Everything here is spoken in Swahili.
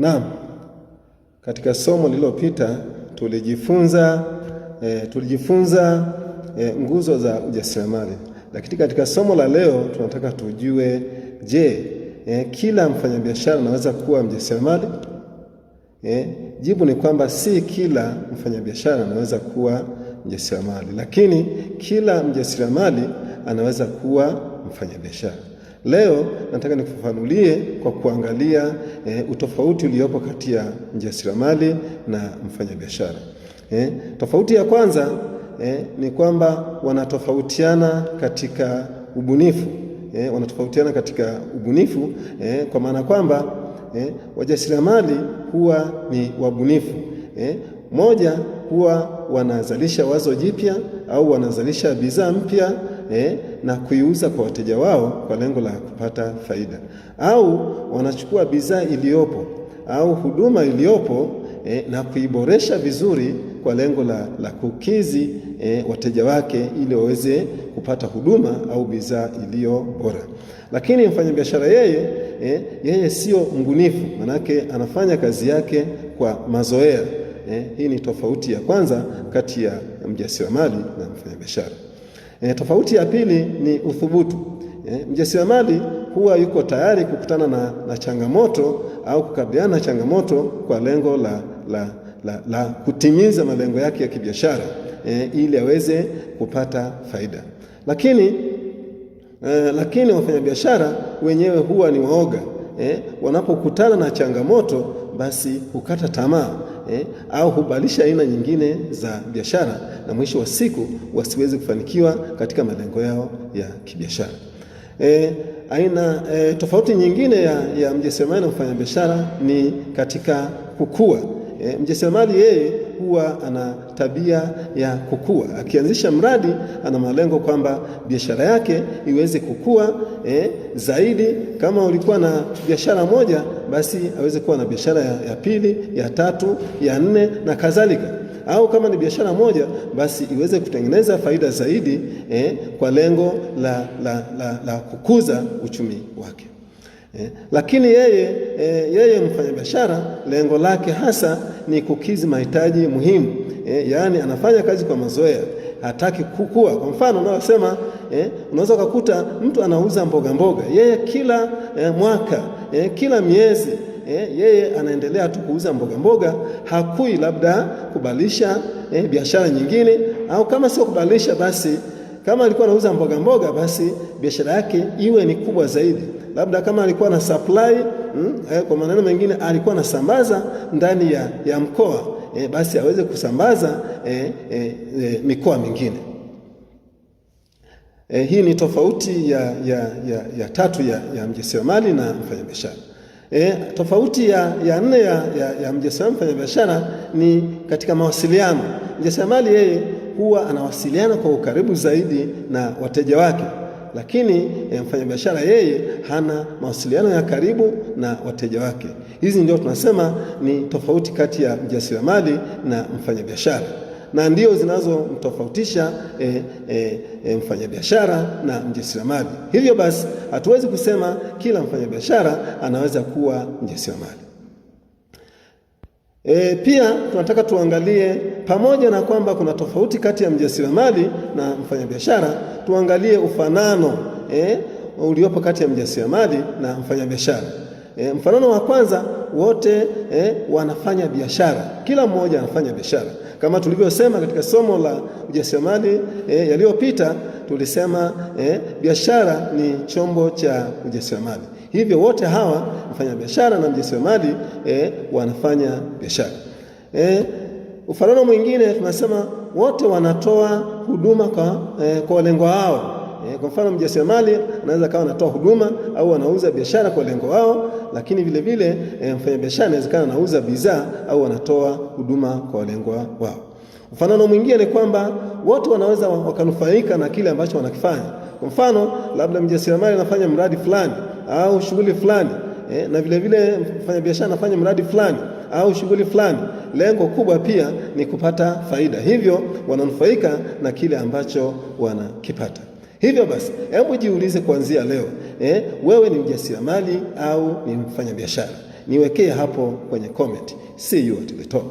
Naam, katika somo lililopita tulijifunza nguzo za ujasiriamali. Lakini katika somo la leo tunataka tujue, kila mfanyabiashara anaweza kuwa mjasiriamali? Jibu ni kwamba si kila mfanyabiashara anaweza kuwa mjasiriamali, lakini kila mjasiriamali anaweza kuwa mfanyabiashara. Leo nataka nikufafanulie kwa kuangalia utofauti uliopo kati ya mjasiriamali na mfanyabiashara. Tofauti ya kwanza ni kwamba wanatofautiana katika ubunifu. Wanatofautiana katika ubunifu kwa maana kwamba wajasiriamali huwa ni wabunifu. Moja, huwa wanazalisha wazo jipya au wanazalisha bidhaa mpya na kuiuza kwa wateja wao kwa lengo la kupata faida, au wanachukua bidhaa iliyopo au huduma iliyopo na kuiboresha vizuri kwa lengo la kukidhi wateja wake ili waweze kupata huduma au bidhaa iliyo bora. Lakini mfanyabiashara yeye sio mbunifu, manake anafanya kazi yake kwa mazoea. Hii ni tofauti ya kwanza kati ya mjasiriamali na mfanyabiashara. Tofauti ya pili ni uthubutu. Mjasiriamali huwa yuko tayari kukutana na changamoto au kukabiliana na changamoto kwa lengo la kutimiza malengo yake ya kibiashara ili aweze kupata faida. Lakini wafanyabiashara wenyewe huwa ni waoga. Wanapokutana na changamoto basi hukata tamaa au hubadilisha aina nyingine za biashara, na mwisho wa siku wasiweze kufanikiwa katika malengo yao ya kibiashara. Tofauti nyingine ya mjasiriamali na mfanyabiashara ni katika kukua. Mjasiriamali yeye huwa ana tabia ya kukua. Akianzisha mradi ana malengo kwamba biashara yake iweze kukua zaidi. Kama ulikuwa na biashara moja, basi aweze kuwa na biashara ya pili, ya tatu, ya nne na kadhalika. Au kama ni biashara moja, basi iweze kutengeneza faida zaidi kwa lengo la kukuza uchumi wake. Lakini yeye mfanyabiashara lengo lake hasa ni kukidhi mahitaji muhimu. Yaani anafanya kazi kwa mazoea, hataki kukua. Kwa mfano unasema unaweza kukuta mtu anauza mboga. Yeye kila mwaka, kila miezi yeye anaendelea tu kuuza mboga, hakui labda kubadilisha biashara nyingine, au kama sio kubadilisha, basi kama alikuwa anauza mboga basi biashara yake iwe ni kubwa zaidi. Labda kama alikuwa na supply, kwa maneno mengine alikuwa anasambaza ndani ya mkoa, basi aweze kusambaza mikoa mingine. Hii ni tofauti ya tatu ya mjasiriamali na mfanyabiashara. Tofauti ya nne ya mjasiriamali mfanyabiashara ni katika mawasiliano. Mjasiriamali yeye huwa anawasiliana kwa ukaribu zaidi na wateja wake, lakini mfanyabiashara yeye hana mawasiliano ya karibu na wateja wake. Hizi ndio tunasema ni tofauti kati ya mjasiriamali na mfanyabiashara, na ndio zinazomtofautisha mfanyabiashara na mjasiriamali. Hivyo basi hatuwezi kusema kila mfanyabiashara anaweza kuwa mjasiriamali. Pia tunataka tuangalie, pamoja na kwamba kuna tofauti kati ya mjasiriamali na mfanyabiashara, tuangalie ufanano uliopo kati ya mjasiriamali na mfanyabiashara. Mfanano wa kwanza, wote wanafanya biashara, kila mmoja anafanya biashara. Kama tulivyosema katika somo la ujasiriamali yaliyopita, tulisema biashara ni chombo cha ujasiriamali. Hivyo wote hawa, mfanyabiashara na mjasiriamali, wanafanya biashara. Ufanano mwingine tunasema wote wanatoa huduma kwa walengo wao. Kwa mfano mjasiriamali anaweza kawa anatoa huduma au anauza biashara kwa lengo wao, lakini vile vile mfanyabiashara anawezekana anauza bidhaa au anatoa huduma kwa lengo wao. Ufanano mwingine ni kwamba wote wanaweza wakanufaika na kile ambacho wanakifanya. Kwa mfano labda mjasiriamali anafanya mradi fulani au shughuli fulani, na vile vile mfanyabiashara anafanya mradi fulani au shughuli fulani. Lengo kubwa pia ni kupata faida, hivyo wananufaika na kile ambacho wanakipata. Hivyo basi, hebu jiulize kuanzia leo, wewe ni mjasiriamali au ni mfanyabiashara? Niwekee hapo kwenye comment. See you at the top.